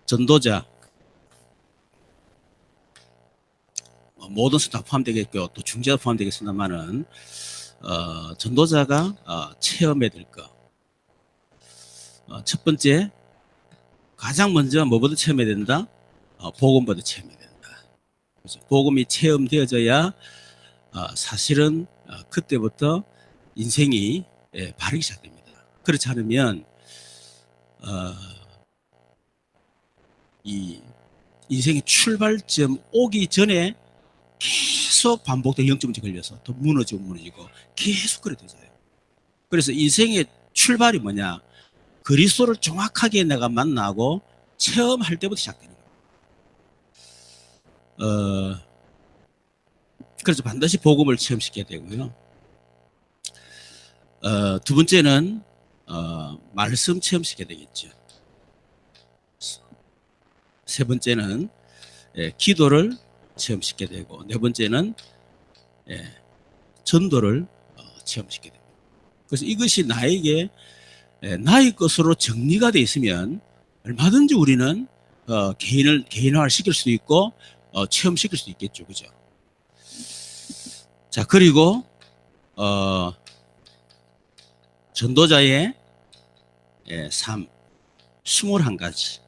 전도자, 모든 수다 포함되겠고 또 중재가 포함되겠습니다만은 전도자가 체험해야 될 것. 첫 번째, 가장 먼저 뭐부터 체험해야 된다? 복음부터 체험해야 된다. 그래서 복음이 체험되어져야 사실은 그때부터 인생이 바르기 시작됩니다. 그렇지 않으면 이 인생의 출발점 오기 전에 계속 반복된 영점 문제 걸려서 또 무너지고 계속 그래 되져요. 그래서 인생의 출발이 뭐냐? 그리스도를 정확하게 내가 만나고 체험할 때부터 시작되는 거예요. 그래서 반드시 복음을 체험시켜야 되고요. 두 번째는 말씀 체험시켜야 되겠죠. 세 번째는 기도를 체험시켜야 되고, 네 번째는 전도를 체험시켜야 됩니다. 그래서 이것이 나에게 나의 것으로 정리가 되어 있으면 얼마든지 우리는 개인화를 시킬 수도 있고 체험시킬 수도 있겠죠. 그죠? 자, 그리고 전도자의 삶 21가지,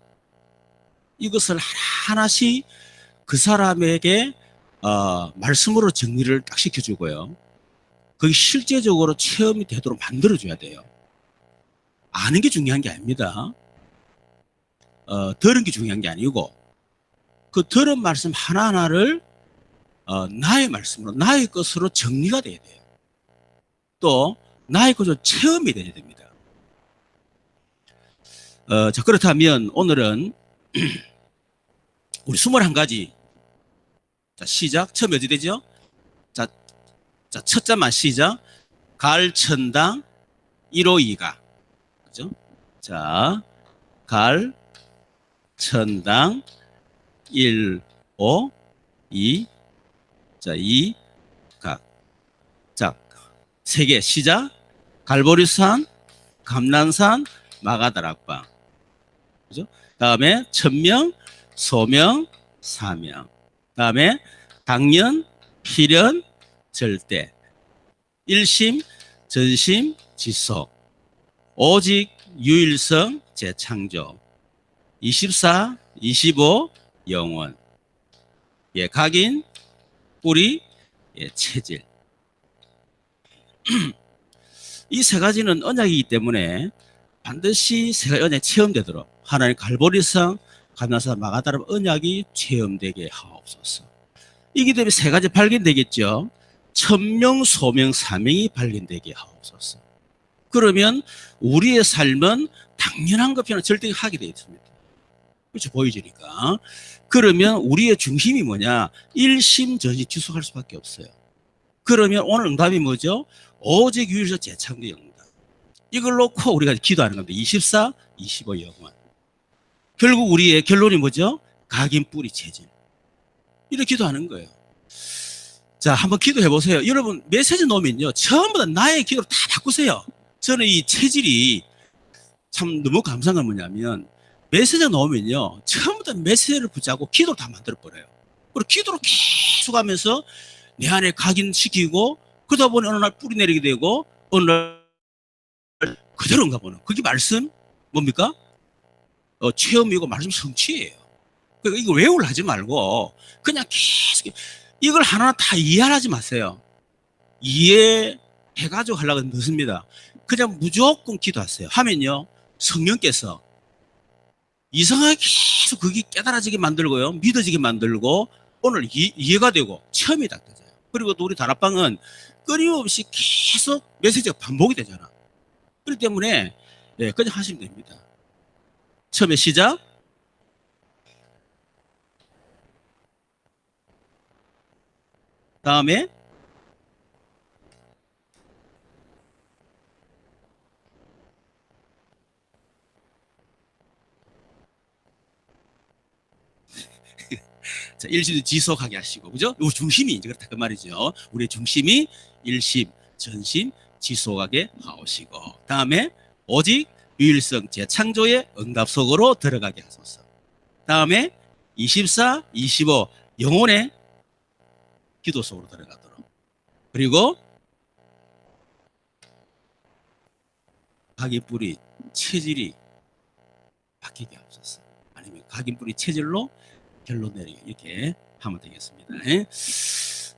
이것을 하나하나씩 그 사람에게 말씀으로 정리를 딱 시켜주고요. 그게 실제적으로 체험이 되도록 만들어줘야 돼요. 아는 게 중요한 게 아닙니다. 들은 게 중요한 게 아니고, 그 들은 말씀 하나하나를 나의 말씀으로, 나의 것으로 정리가 돼야 돼요. 또 나의 것으로 체험이 돼야 됩니다. 자, 그렇다면 오늘은 우리 21가지. 자, 시작. 처음 어디 되죠? 자, 첫 자만 시작. 갈, 천당, 1호 2가. 그죠? 자, 갈, 천당, 1호 2. 자, 2, 각. 자, 3개 시작. 갈보리산, 감난산, 마가다락방. 그죠? 다음에 천명, 소명, 사명. 다음에 당년, 필연, 절대. 일심, 전심, 지속. 오직, 유일성, 재창조. 24, 25, 영원. 예, 각인, 뿌리, 예, 체질. 이 세 가지는 언약이기 때문에 반드시 세 가지 언약이 체험되도록 하나님 갈보리성, 감난산, 마가다락 언약이 체험되게 하옵소서. 이기 때문에 세 가지 발견되겠죠. 천명, 소명, 사명이 발견되게 하옵소서. 그러면 우리의 삶은 당연한 것처럼 절대 하게 되어 있습니다. 그렇죠? 보여지니까. 그러면 우리의 중심이 뭐냐? 일심 전심 지속할 수밖에 없어요. 그러면 오늘 응답이 뭐죠? 오직 유일성 재창조 응답. 이걸 놓고 우리가 기도하는 겁니다. 24, 25 영원. 결국 우리의 결론이 뭐죠? 각인 뿌리 체질. 이렇게 기도하는 거예요. 자, 한번 기도해 보세요. 여러분 메시지 놓으면요, 전부 다 나의 기도로 다 바꾸세요. 저는 이 체질이 참 너무 감사한 건 뭐냐면, 메시지 놓으면요, 전부 다 메시지를 붙잡고 기도를 다 만들어 버려요. 그리고 기도로 계속 하면서 내 안에 각인시키고, 그러다 보니 어느 날 뿌리 내리게 되고, 어느 날 그대로인가 보는. 그게 말씀 뭡니까? 체험이고 말씀 성취예요. 그러니까 이거 외우려 하지 말고 그냥 계속 이걸 하나 다 이해하지 마세요. 이해해가지고 하려고 늦습니다. 그냥 무조건 기도하세요. 하면요, 성령께서 이상하게 계속 그게 깨달아지게 만들고요, 믿어지게 만들고, 오늘 이해가 되고 체험이 딱 되죠. 그리고 또 우리 다락방은 끊임없이 계속 메시지가 반복이 되잖아. 그렇기 때문에 그냥 하시면 됩니다. 처음에 시작. 다음에 자, 일심도 지속하게 하시고, 그죠? 요 중심이 이제 그렇다 그 말이죠. 우리의 중심이 일심, 전심, 지속하게 하시고, 다음에 오직 유일성 재창조의 응답 속으로 들어가게 하소서. 다음에 24, 25 영혼의 기도 속으로 들어가도록. 그리고 각인뿌리 체질이 바뀌게 하옵소서. 아니면 각인뿌리 체질로 결론 내리게 이렇게 하면 되겠습니다.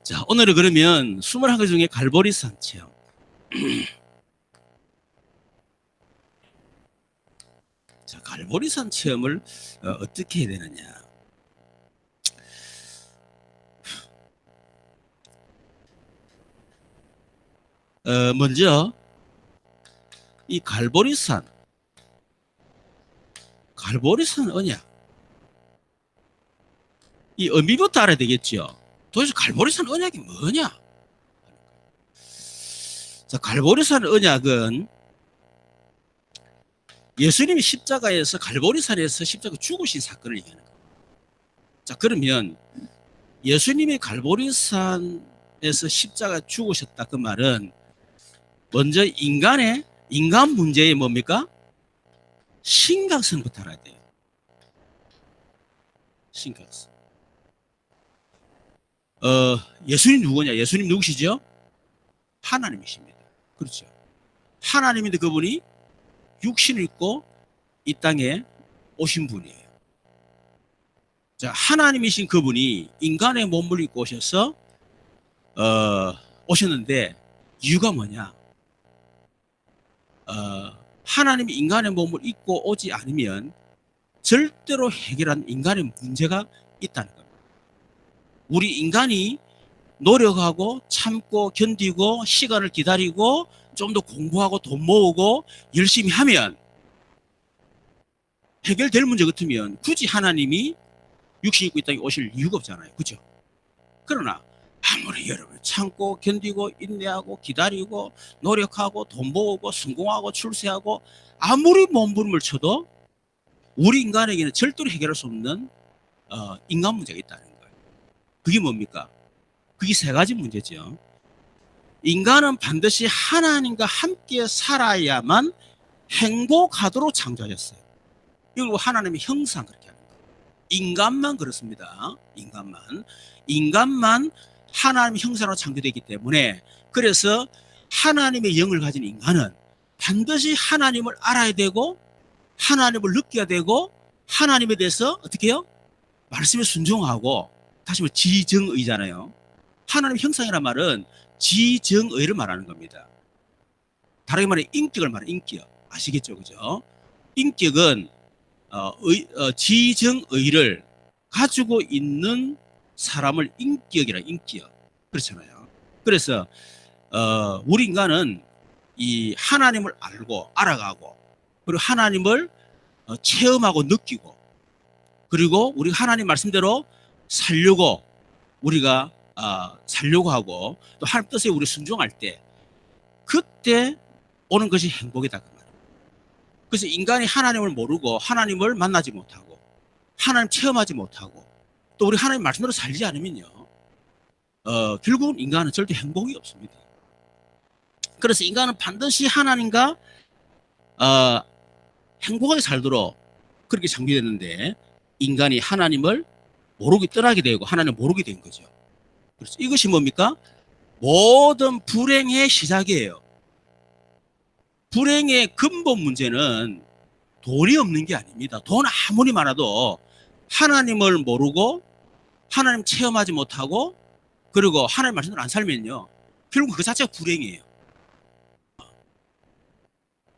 자, 오늘은 그러면 21가지 중에 갈보리산 체험. 자, 갈보리산 체험을 어떻게 해야 되느냐. 먼저 이 갈보리산 언약, 이 의미부터 알아야 되겠죠. 도대체 갈보리산 언약이 뭐냐? 자, 갈보리산 언약은 예수님이 십자가에서 갈보리산에서 십자가 죽으신 사건을 얘기하는 거예요. 자, 그러면 예수님이 갈보리산에서 십자가 죽으셨다 그 말은 먼저 인간 문제의 뭡니까? 심각성부터 알아야 돼요. 심각성. 예수님 누구냐? 예수님 누구시죠? 하나님이십니다. 그렇죠. 하나님인데 그분이 육신을 입고 이 땅에 오신 분이에요. 자, 하나님이신 그분이 인간의 몸을 입고 오셔서 오셨는데 이유가 뭐냐? 하나님이 인간의 몸을 입고 오지 않으면 절대로 해결한 인간의 문제가 있다는 겁니다. 우리 인간이 노력하고 참고 견디고 시간을 기다리고 좀 더 공부하고 돈 모으고 열심히 하면 해결될 문제 같으면 굳이 하나님이 육신 입고 이 땅에 오실 이유가 없잖아요. 그죠? 그러나 아무리 여러분 참고 견디고 인내하고 기다리고 노력하고 돈 모으고 성공하고 출세하고 아무리 몸부림을 쳐도 우리 인간에게는 절대로 해결할 수 없는 인간 문제가 있다는 거예요. 그게 뭡니까? 그게 세 가지 문제죠. 인간은 반드시 하나님과 함께 살아야만 행복하도록 창조하셨어요. 이걸 하나님의 형상 그렇게 하는 거예요. 인간만 그렇습니다. 인간만 하나님의 형상으로 창조되기 때문에, 그래서 하나님의 영을 가진 인간은 반드시 하나님을 알아야 되고 하나님을 느껴야 되고 하나님에 대해서 어떻게 해요? 말씀에 순종하고, 다시 말해 지정의잖아요. 하나님의 형상이란 말은 지정의를 말하는 겁니다. 다르게 말해 인격을 말해 인격. 아시겠죠? 그죠? 인격은 지정의를 가지고 있는 사람을 인격이라, 인격. 그렇잖아요. 그래서 우리 인간은 이 하나님을 알고 알아가고, 그리고 하나님을 체험하고 느끼고, 그리고 우리 하나님 말씀대로 살려고 우리가 살려고 하고, 또 하나님 뜻에 우리 순종할 때 그때 오는 것이 행복이다 그 말이에요. 그래서 인간이 하나님을 모르고 하나님을 만나지 못하고 하나님 체험하지 못하고 또 우리 하나님 말씀대로 살지 않으면요, 결국은 인간은 절대 행복이 없습니다. 그래서 인간은 반드시 하나님과 행복하게 살도록 그렇게 창조됐는데, 인간이 하나님을 모르게 떠나게 되고 하나님을 모르게 된 거죠. 그래서 이것이 뭡니까? 모든 불행의 시작이에요. 불행의 근본 문제는 돈이 없는 게 아닙니다. 돈 아무리 많아도 하나님을 모르고 하나님 체험하지 못하고 그리고 하나님 말씀대로 안 살면요, 결국 그 자체가 불행이에요.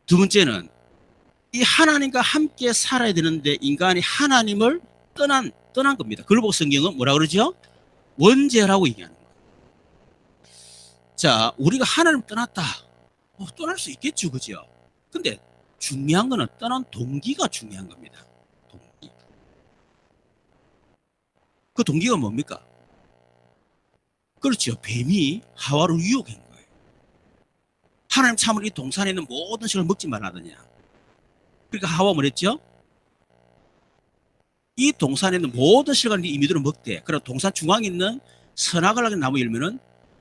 두 번째는 이 하나님과 함께 살아야 되는데 인간이 하나님을 떠난 겁니다. 그걸 보고 성경은 뭐라 그러죠? 원죄라고 얘기하는 거예요. 자, 우리가 하나님 떠났다. 떠날 수 있겠죠, 그죠? 근데 중요한 거는 떠난 동기가 중요한 겁니다. 동기. 그 동기가 뭡니까? 그렇죠. 뱀이 하와를 유혹한 거예요. 하나님 참으로 이 동산에 있는 모든 식을 먹지 말라더냐. 그러니까 하와 뭐랬죠? 이 동산에 있는 모든 실과를 이미대로 먹되, 그리고 동산 중앙에 있는 선악을 나무 열매는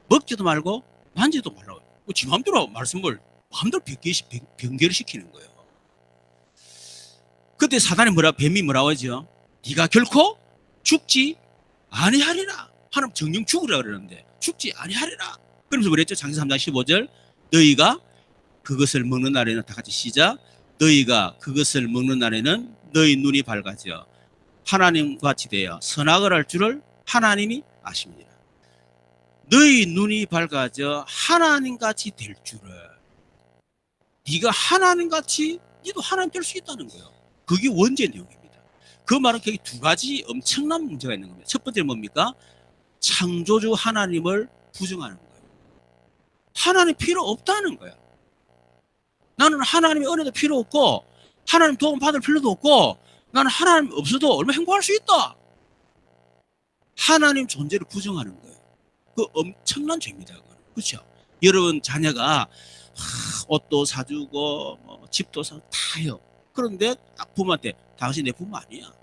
먹지도 말고 만지도 말라고. 지 마음대로 말씀을 마음대로 변개를 시키는 거예요. 그때 사단이 뱀이 뭐라고 하죠? 네가 결코 죽지 아니하리라. 하나님 정령 죽으라 그러는데 죽지 아니하리라. 그러면서 그랬죠. 창세기 3장 15절 너희가 그것을 먹는 날에는 다 같이 시작. 너희가 그것을 먹는 날에는 너희 눈이 밝아져 하나님과 같이 되어 선악을 할 줄을 하나님이 아십니다. 너희 눈이 밝아져 하나님같이 될 줄을. 네가 하나님같이 너도 하나님 될 수 있다는 거예요. 그게 원죄 내용입니다. 그 말은 거기 두 가지 엄청난 문제가 있는 겁니다. 첫 번째는 뭡니까? 창조주 하나님을 부정하는 거예요. 하나님 필요 없다는 거야. 나는 하나님의 은혜도 필요 없고 하나님 도움 받을 필요도 없고 나는 하나님 없어도 얼마나 행복할 수 있다. 하나님 존재를 부정하는 거예요. 그 엄청난 죄입니다. 그렇죠? 여러분 자녀가 옷도 사주고 뭐 집도 사고 다 해요. 그런데 딱 부모한테 당신 내 부모 아니야.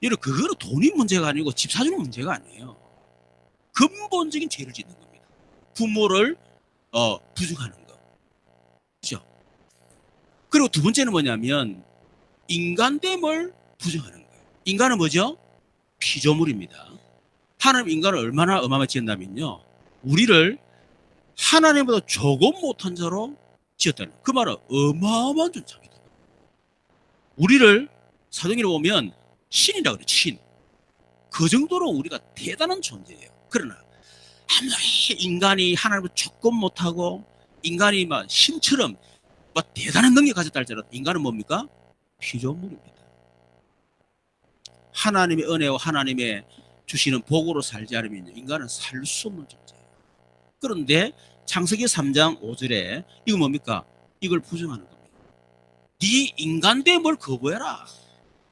여러분 그거는 돈이 문제가 아니고 집 사주는 문제가 아니에요. 근본적인 죄를 짓는 겁니다. 부모를 부정하는 거. 그렇죠? 그리고 두 번째는 뭐냐면 인간됨을 부정하는 거예요. 인간은 뭐죠? 피조물입니다. 하나님 인간을 얼마나 어마어마하게 지었냐면요. 우리를 하나님보다 조금 못한 자로 지었다는 거예요. 그 말은 어마어마한 존재입니다. 우리를 사도행전에 보면 신이라고 그래요. 신. 그 정도로 우리가 대단한 존재예요. 그러나 아무리 인간이 하나님보다 조금 못하고 인간이 막 신처럼 막 대단한 능력을 가졌다 할지라도 인간은 뭡니까? 피조물입니다. 하나님의 은혜와 하나님의 주시는 복으로 살지 않으면 인간은 살 수 없는 존재예요. 그런데 창세기 3장 5절에 이거 뭡니까? 이걸 부정하는 겁니다. 네 인간됨을 거부해라.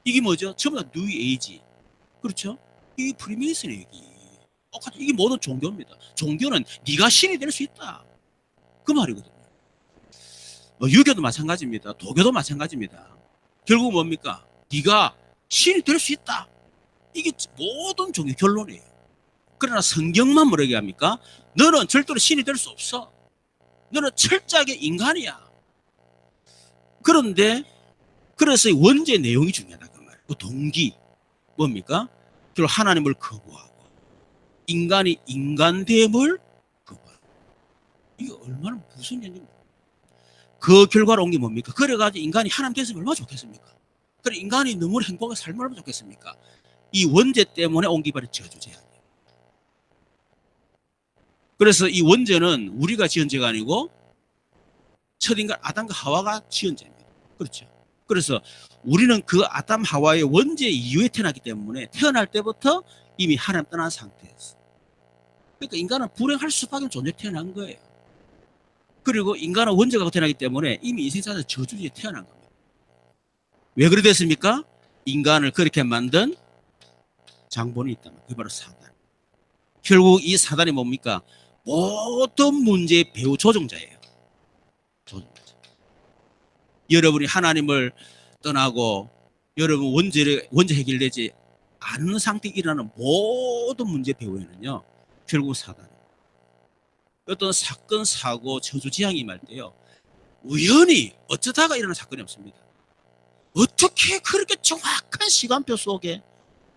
이게 뭐죠? 전부 다 뉴 에이지. 그렇죠? 이게 프리메이슨의 얘기. 이게 모든 종교입니다. 종교는 네가 신이 될 수 있다. 그 말이거든요. 유교도 마찬가지입니다. 도교도 마찬가지입니다. 결국 뭡니까? 네가 신이 될 수 있다. 이게 모든 종교 결론이에요. 그러나 성경만 뭐라고 합니까? 너는 절대로 신이 될 수 없어. 너는 철저하게 인간이야. 그런데 그래서 원죄 내용이 중요하다 그 말이에요. 그 동기 뭡니까? 결국 하나님을 거부하고 인간이 인간됨을 거부하고 이게 얼마나 무슨 얘기입니까? 그 결과로 온 게 뭡니까? 그래가지고 인간이 하나님 됐으면 얼마나 좋겠습니까? 그래 인간이 너무 행복하게 살면 얼마나 좋겠습니까? 이 원죄 때문에 온 게 바로 저주죄 아니에요. 그래서 이 원죄는 우리가 지은 죄가 아니고 첫인간 아담과 하와가 지은 죄입니다. 그렇죠? 그래서 우리는 그 아담 하와의 원죄 이후에 태어났기 때문에 태어날 때부터 이미 하나님 떠난 상태였어요. 그러니까 인간은 불행할 수밖에 없는 존재로 태어난 거예요. 그리고 인간은 원죄가 태어나기 때문에 이미 인생 자체가 저주에 태어난 겁니다. 왜 그래 됐습니까? 인간을 그렇게 만든 장본이 있다면 그게 바로 사단. 결국 이 사단이 뭡니까? 모든 문제의 배후 조종자예요. 조종자. 여러분이 하나님을 떠나고 여러분 원죄 해결되지 않는 상태에 일어나는 모든 문제 배후에는요. 결국 사단이에요. 어떤 사건, 사고, 저주, 재앙이 임할 때요. 우연히 어쩌다가 일어나는 사건이 없습니다. 어떻게 그렇게 정확한 시간표 속에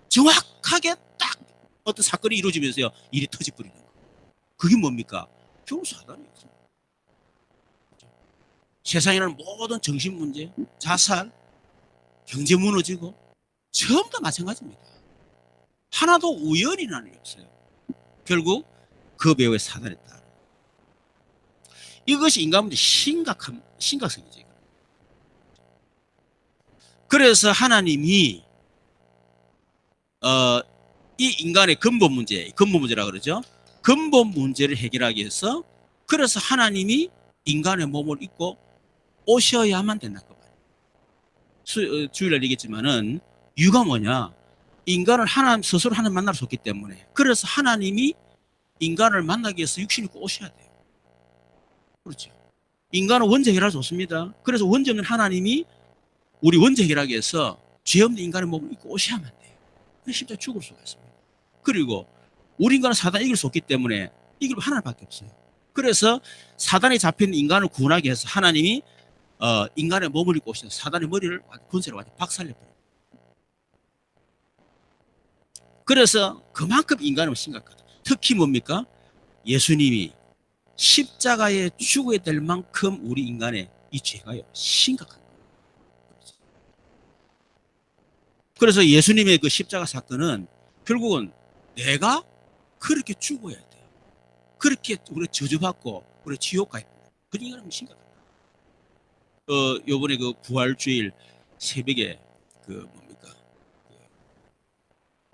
정확하게 딱 어떤 사건이 이루어지면서요. 일이 터져버리는 거예요. 그게 뭡니까? 결국 사단이에요. 세상에는 모든 정신 문제, 자살, 경제 무너지고 전부 다 마찬가지입니다. 하나도 우연이라는 게 없어요. 결국 그 배후에 사단이 있다. 이것이 인간 문제 심각성이죠. 그래서 하나님이 이 인간의 근본 문제라고 그러죠. 근본 문제를 해결하기 위해서 그래서 하나님이 인간의 몸을 입고 오셔야만 된다. 주일날 얘기했지만은 이유가 뭐냐? 인간을 하나님 스스로 하나님 만나러 줬기 때문에 그래서 하나님이 인간을 만나기 위해서 육신 입고 오셔야 돼요. 그렇죠. 인간은 원죄 해결할 수 없습니다. 그래서 원죄 없는 하나님이 우리 원죄 해결하기 위해서 죄 없는 인간의 몸을 입고 오셔야만 돼요. 심지어 죽을 수가 있습니다. 그리고 우리 인간은 사단을 이길 수 없기 때문에 이길 하나님밖에 없어요. 그래서 사단에 잡힌 인간을 구원하기 위해서 하나님이 인간의 몸을 입고 오셔서 사단의 머리를 권세를 완전히 박살내버려요. 그래서 그만큼 인간은 심각하다. 특히 뭡니까? 예수님이 십자가에 죽어야 될 만큼 우리 인간의 이 죄가요 심각한 거예요. 그래서 예수님의 그 십자가 사건은 결국은 내가 그렇게 죽어야 돼요. 그렇게 우리 저주받고 우리 지옥 가야 돼요. 그 인간은 심각합니다. 요번에 그 부활주일 새벽에 그 뭡니까?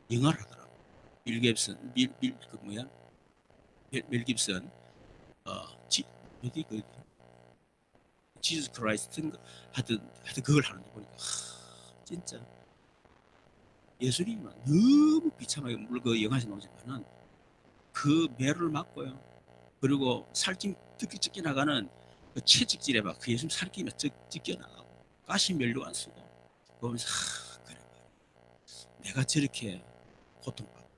그 영화를 하더라고. 밀 깁슨, 그 뭐야? 멜 깁슨, 어디 그 지저스 크라이스트 하여튼 그걸 하는데 보니까 진짜 예수님은 너무 비참하게 물론 그 영화에서 나오지만은 그 매를 맞고요. 그리고 살찜 뜯겨 나가는 그 채찍질에 막 그 예수님 살찜에 찢겨 나가고 가시 면류 안 쓰고 보면서 그래 내가 저렇게 고통받고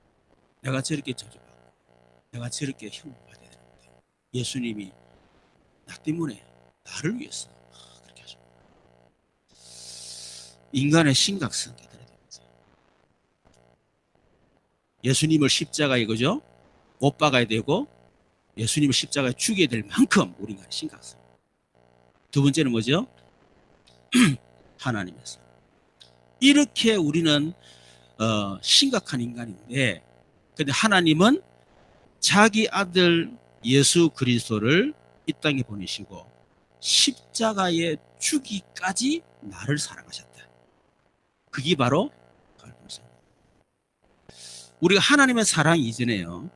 내가 저렇게 저주받고 내가 저렇게 형 받아야 되는데 예수님이 나 때문에 나를 위해서 그렇게 하셨구나. 인간의 심각성 깨달아야 됩니다. 예수님을 십자가에 그죠? 못 박아야 되고 예수님을 십자가에 죽여야 될 만큼 우리 인간의 심각성. 두 번째는 뭐죠? 하나님에서. 이렇게 우리는 심각한 인간인데 근데 하나님은 자기 아들 예수 그리스도를 이 땅에 보내시고 십자가에 죽기까지 나를 사랑하셨다. 그게 바로 갈보리산입니다. 우리가 하나님의 사랑 이전에요.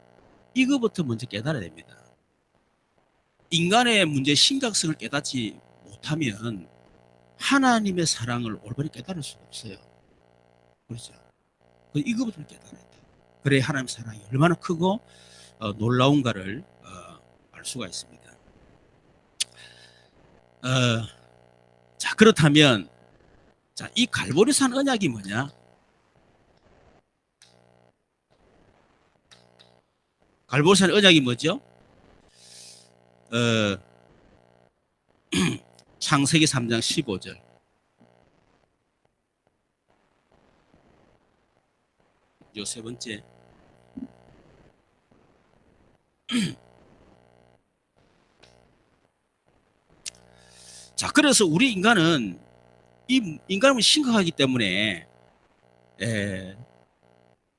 이거부터 먼저 깨달아야 됩니다. 인간의 문제의 심각성을 깨닫지 못하면 하나님의 사랑을 올바로 깨달을 수가 없어요. 그렇죠? 이거부터 깨달아야 돼요. 그래야 하나님의 사랑이 얼마나 크고 놀라운가를 알 수가 있습니다. 자, 그렇다면 자, 이 갈보리산 언약이 뭐냐? 갈보리산 언약이 뭐죠? 창세기 3장 15절. 요 세 번째. 자, 그래서 우리 인간은 이 인간은 심각하기 때문에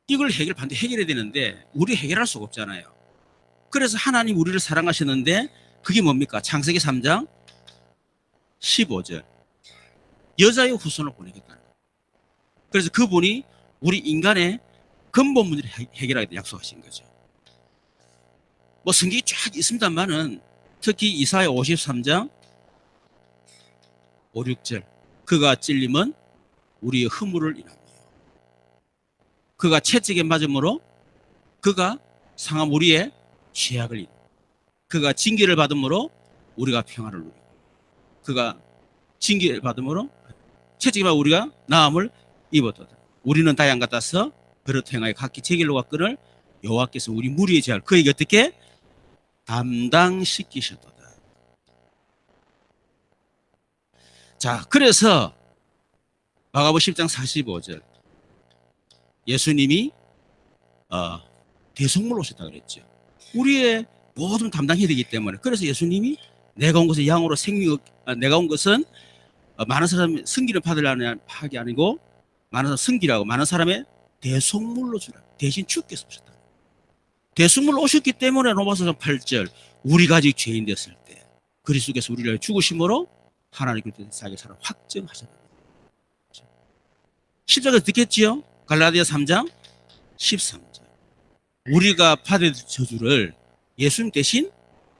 이걸 반드시 해결해야 되는데 우리 해결할 수가 없잖아요. 그래서 하나님 우리를 사랑하셨는데 그게 뭡니까? 창세기 3장 15절. 여자의 후손을 보내겠다는 거예요. 그래서 그분이 우리 인간의 근본 문제를 해결하겠다 약속하신 거죠. 뭐 성경이 쫙 있습니다만은 특히 이사야 53장 5, 6절. 그가 찔림은 우리의 허물을 인하며 그가 채찍에 맞음으로 그가 상함 우리의 죄악을 인하며 그가 징계를 받음으로 우리가 평안을 누리고 그가 징계를 받음으로 채찍에 맞아 우리가 나음을 입었도다. 우리는 다양 같아서 그릇 행하여 각기 제 길로 갔거늘 여호와께서 우리 무리의 죄를 그에게 어떻게 담당시키셨도다. 자, 그래서 마가복음 10장 45절 예수님이 대속물로 오셨다 그랬죠. 우리의 모든 담당해야 되기 때문에 그래서 예수님이 내가 온 것은 양으로 내가 온 것은 많은 사람이 승기를 받으려는 하기 아니고 많은 사람 승기라고 많은 사람의 대속물로 주라. 대신 주께서 오셨다. 대속물로 오셨기 때문에 로마서 8절 우리가 아직 죄인 됐을 때 그리스도께서 우리를 죽으심으로 하나님께서 자기 사랑 확정하셨다. 십자가에서 듣겠지요? 갈라디아 3장 13절 우리가 받을 저주를 예수님 대신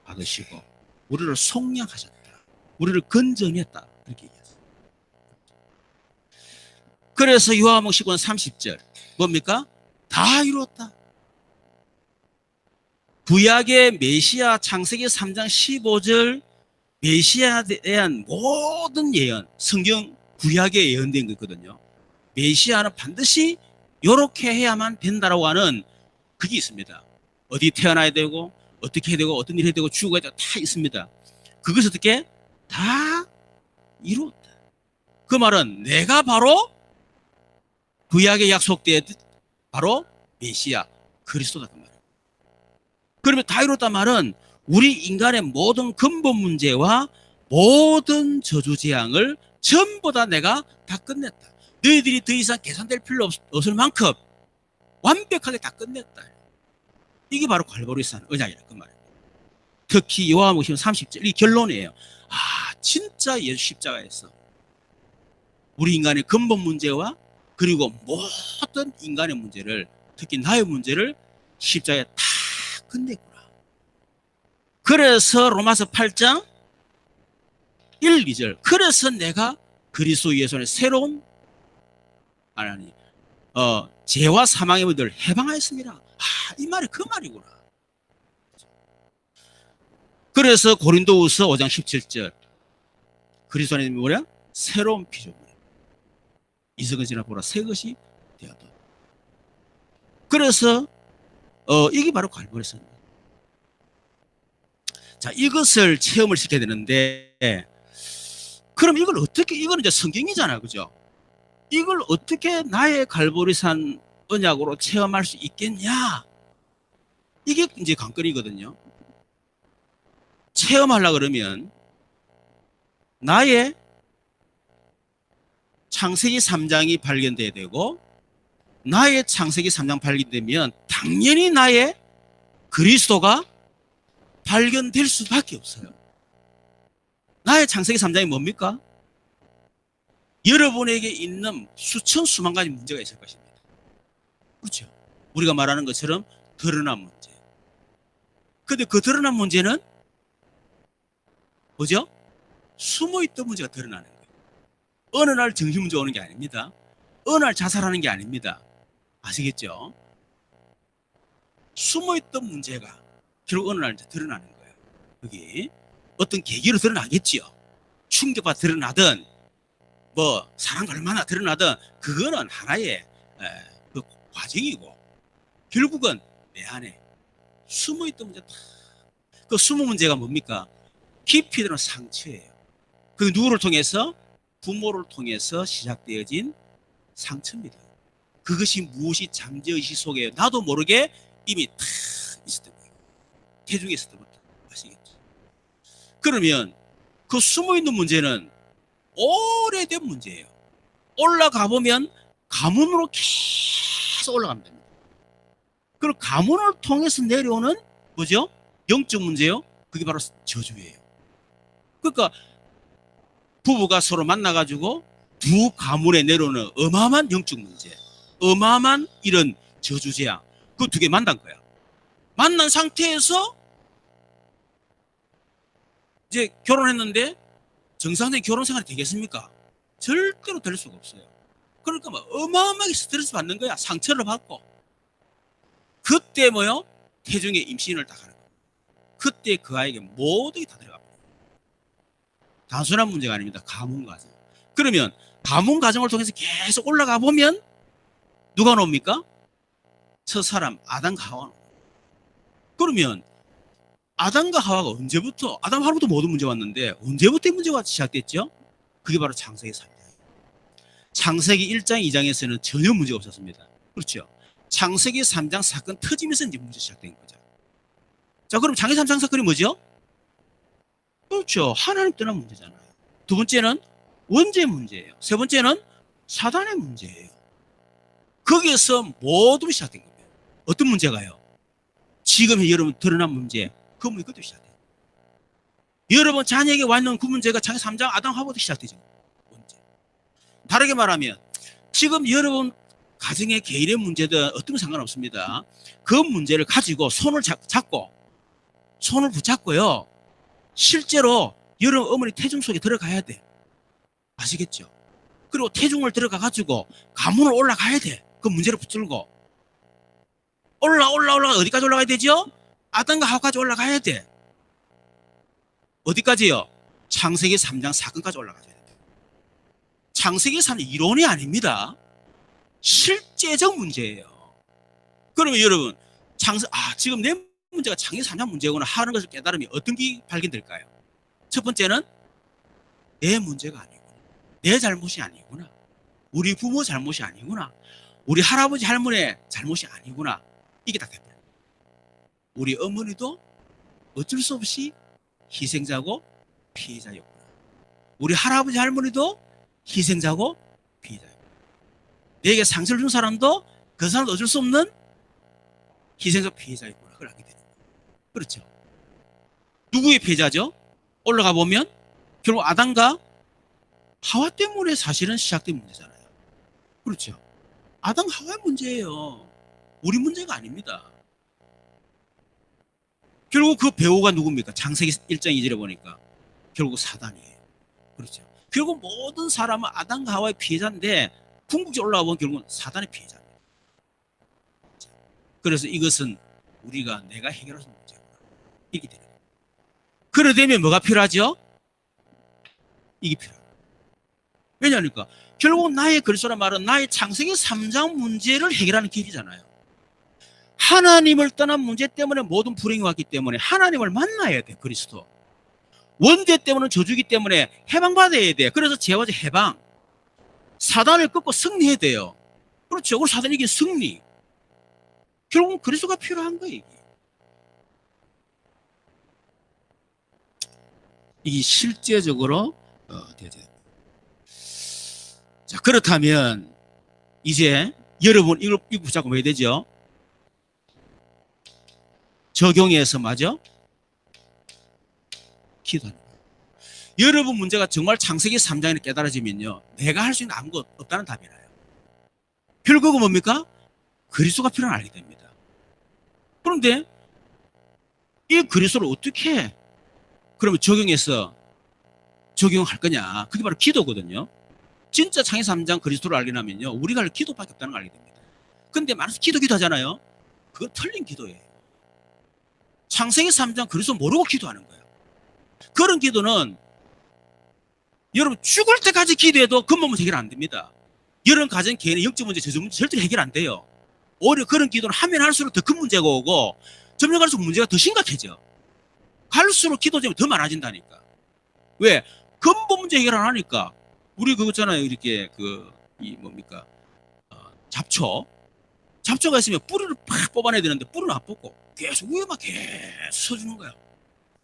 받으시고 우리를 속량하셨다. 우리를 건져냈다. 그렇게 얘기했어요. 그래서 요한복음 19장 30절 뭡니까? 다 이루었다. 구약의 메시아 창세기 3장 15절 메시아에 대한 모든 예언 성경 구약에 예언된 거거든요. 메시아는 반드시 이렇게 해야만 된다라고 하는 그게 있습니다. 어디 태어나야 되고 어떻게 해야 되고 어떤 일 해야 되고 죽어야 되고 다 있습니다. 그것을 어떻게 다 이루었다. 그 말은 내가 바로 구약에 약속된 바로 메시아 그리스도다 그 말이에요. 그러면 다 이뤘다 말은 우리 인간의 모든 근본 문제와 모든 저주 재앙을 전부 다 내가 다 끝냈다. 너희들이 더 이상 계산될 필요 없을 만큼 완벽하게 다 끝냈다. 이게 바로 갈보리산 언약이라 그 말이에요. 특히 요한복음 30절 이 결론이에요. 아, 진짜 예수 십자가에서 우리 인간의 근본 문제와 그리고 모든 인간의 문제를, 특히 나의 문제를 십자가에 다 끝냈구나. 그래서 로마서 8장 1, 2절 그래서 내가 그리스도 예수 안에 새로운 죄와 사망의 문제를 해방하였습니다. 아, 이 말이 그 말이구나. 그래서 고린도후서 5장 17절 그리스도 안에 뭐냐? 새로운 피조물. 이석은 지나 보라 새 것이 되었다. 그래서 이게 바로 갈보리산. 자, 이것을 체험을 시켜야 되는데, 그럼 이걸 어떻게, 이거는 이제 성경이잖아, 그죠? 이걸 어떻게 나의 갈보리산 언약으로 체험할 수 있겠냐? 이게 이제 관건이거든요. 체험하려고 그러면 나의 창세기 3장이 발견돼야 되고, 나의 창세기 3장 발견되면 당연히 나의 그리스도가 발견될 수밖에 없어요. 나의 창세기 3장이 뭡니까? 여러분에게 있는 수천 수만 가지 문제가 있을 것입니다. 그렇죠? 우리가 말하는 것처럼 드러난 문제. 근데 그 드러난 문제는 뭐죠? 숨어있던 문제가 드러나는 거예요. 어느 날 정신 문제 오는 게 아닙니다. 어느 날 자살하는 게 아닙니다. 아시겠죠? 숨어있던 문제가 결국 어느 날 이제 드러나는 거예요. 여기 어떤 계기로 드러나겠지요. 충격과 드러나든 뭐 사랑과 얼마나 드러나든 그거는 하나의 그 과정이고 결국은 내 안에 숨어있던 문제 그 숨은 문제가 뭡니까? 깊이 들어간 상처예요. 그 누구를 통해서? 부모를 통해서 시작되어진 상처입니다. 그것이 무엇이 잠재의식 속에 나도 모르게 이미 탁 있었던 거예요. 태중에 있었던 것도 아시겠죠? 그러면 그 숨어있는 문제는 오래된 문제예요. 올라가 보면 가문으로 계속 올라가면 됩니다. 그리고 가문을 통해서 내려오는 뭐죠? 영적 문제요. 그게 바로 저주예요. 그러니까 부부가 서로 만나가지고 두 가문에 내려오는 어마어마한 영적 문제, 어마어마한 이런 저주 재앙, 그 두 개 만난 거야. 만난 상태에서 이제 결혼했는데 정상적인 결혼 생활이 되겠습니까? 절대로 될 수가 없어요. 그러니까 뭐 어마어마하게 스트레스 받는 거야. 상처를 받고. 그때 뭐요? 태중에 임신을 딱 하는 거야. 그때 그 아이에게 모든 게 다 들어갑니다. 단순한 문제가 아닙니다. 가문 과정. 그러면 가문 과정을 통해서 계속 올라가 보면 누가 나옵니까? 첫 사람 아담과 하와. 그러면 아담과 하와가 언제부터, 아담 하루부터 모든 문제 왔는데 언제부터 이 문제가 시작됐죠? 그게 바로 창세기 3장. 창세기 1장, 2장에서는 전혀 문제가 없었습니다. 그렇죠? 창세기 3장 사건 터지면서 이제 문제 시작된 거죠. 자, 그럼 창세기 3장 사건이 뭐죠? 그렇죠. 하나님 떠난 문제잖아요. 두 번째는 원죄 문제예요. 세 번째는 사단의 문제예요. 거기에서 모든 시작된 겁니다. 어떤 문제가요? 지금 여러분 드러난 문제, 그 문제 그것도 시작돼요. 여러분 자녀에게 왔는 그 문제가 창세기 3장 아담 하와부터 시작되죠. 문제. 다르게 말하면 지금 여러분 가정의 개인의 문제든 어떤 건 상관없습니다. 그 문제를 가지고 손을 잡고 손을 붙잡고요. 실제로 여러분 어머니 태중 속에 들어가야 돼. 아시겠죠? 그리고 태중을 들어가 가지고 가문을 올라가야 돼. 그 문제를 붙들고 올라 어디까지 올라가야 되죠? 아담과 하와까지 올라가야 돼. 어디까지요? 창세기 3장 사건까지 올라가야 돼. 창세기 3장 이론이 아닙니다. 실제적 문제예요. 그러면 여러분 지금 내 문제가 창세기 3장 문제구나 하는 것을 깨달으면 어떤 게 발견될까요? 첫 번째는 내 문제가 아니구나. 내 잘못이 아니구나. 우리 부모 잘못이 아니구나. 우리 할아버지 할머니의 잘못이 아니구나. 이게 딱 돼버려요. 우리 어머니도 어쩔 수 없이 희생자고 피해자였구나. 우리 할아버지 할머니도 희생자고 피해자였구나. 내게 상처를 준 사람도 그 사람도 어쩔 수 없는 희생자 피해자였구나. 그걸 알게 되는 거예요. 그렇죠. 누구의 피해자죠? 올라가 보면 결국 아담과 하와 때문에 사실은 시작된 문제잖아요. 그렇죠. 아담 하와의 문제예요. 우리 문제가 아닙니다. 결국 그 배우가 누굽니까? 창세기 1장 2절에 보니까 결국 사단이에요. 그렇죠. 결국 모든 사람은 아담과 하와의 피해자인데 궁극적으로 올라가 보면 결국은 사단의 피해자입니다. 그래서 이것은 내가 해결할 수 있는 문제구나. 이렇게 되는 거예요. 그래 되면 뭐가 필요하죠? 이게 필요해요. 왜냐하니까 결국 나의 그리스도란 말은 나의 창세기 3장 문제를 해결하는 길이잖아요. 하나님을 떠난 문제 때문에 모든 불행이 왔기 때문에 하나님을 만나야 돼. 그리스도. 원죄 때문에 저주기 때문에 해방받아야 돼. 그래서 죄와 해방. 사단을 꺾고 승리해야 돼요. 그렇죠. 그리고 사단이 이긴 승리. 결국은 그리스도가 필요한 거예요. 이게 실제적으로 되죠. 자, 그렇다면 이제 여러분 이걸 붙잡고 뭐 해야 되죠? 적용해서 맞아? 기도하는 거예요. 여러분 문제가 정말 창세기 3장에 깨달아지면요, 내가 할 수 있는 아무것도 없다는 답이 나요. 결국은 뭡니까? 그리스도가 필요한 알게 됩니다. 그런데 이 그리스도를 어떻게 그러면 적용할 거냐? 그게 바로 기도거든요. 진짜 창세기 3장 그리스도를 알게 되면요, 우리가 할 기도밖에 없다는 걸 알게 됩니다. 근데 많아서 기도하잖아요. 그건 틀린 기도예요. 창세기 3장 그리스도 모르고 기도하는 거예요. 그런 기도는 여러분 죽을 때까지 기도해도 근본 문제 해결 안 됩니다. 여러분 가정 개인의 영적 문제, 저주 문제 절대 해결 안 돼요. 오히려 그런 기도는 하면 할수록 더 큰 문제가 오고 점점 갈수록 문제가 더 심각해져. 갈수록 기도 제목이 더 많아진다니까. 왜? 근본 문제 해결 안 하니까. 우리 그거 있잖아요. 이렇게 잡초가 있으면 뿌리를 팍 뽑아내야 되는데 뿌리는 안 뽑고 계속 위에만 계속 서주는 거야.